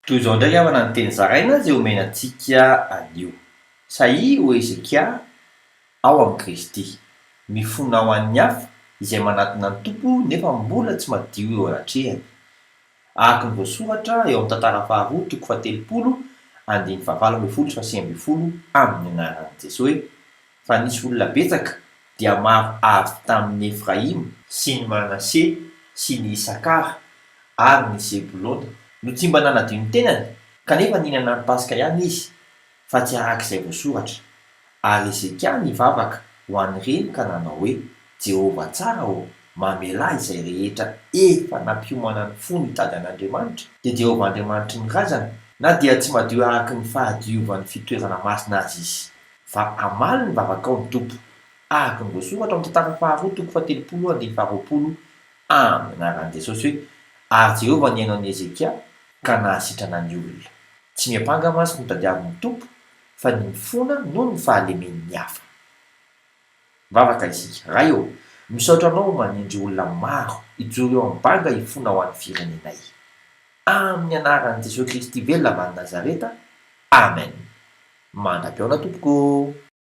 Toy izao ndray avana ny teny zaraina zay omenantsika anio. Saia ho Ezekia ao amin'ny Kristy, mifona ho an'ny hafa izay manatona ny tompo nefa mbola tsy madio eo anatrehany. Araka ny voasoratra eo amin'ny tantara faharoa toko fatelopolo andiny fahavalo ambin'ny folo sy fasihy ambin'ny folo amin'ny anaran'i Jesosy hoe fa nisy olona betsaka dia maro avy tamin'ny Efraima sy ny Manase sy ny Isakara ary ny Sebulona no tsy mba nanadio ny tenany kanefa nihinana ny Pasika ihany izy fa tsy arak'izay voasoratra. Ary Ezekia nivavaka ho an'ireny ka nanao hoe Jehovah tsara mamelahy izay rehetra efa nampiomana ny fo ny tady an'Andriamanitra dia Jehovah Andriamanitry ny razana na dia tsy madio araky ny fahadiovan'ny fitoerana masina azy izy fa amaly ny vavaka ao ny tompo araka ny voasoratra amin'ny tantara faharoa toko fatelopolo andiny faharoapolo amin'ny anaran'i Jesosy hoe ary Jehovah niaino an'i Ezekia ka nahasitrana ny olona. Tsy miapanga mantsy ny tadiavin'ny tompo fa ny mifona noho ny fahalemen'ny hafa. Vavaka isika, raha eo, misaotra anao manindry olona maro hijoro eo amin'ny banga hifona ho an'ny firenenay. Amin'ny anaran'i Jesosy Kristy velona avy any Nazareta. Amen. Mandra-piaona tompoko.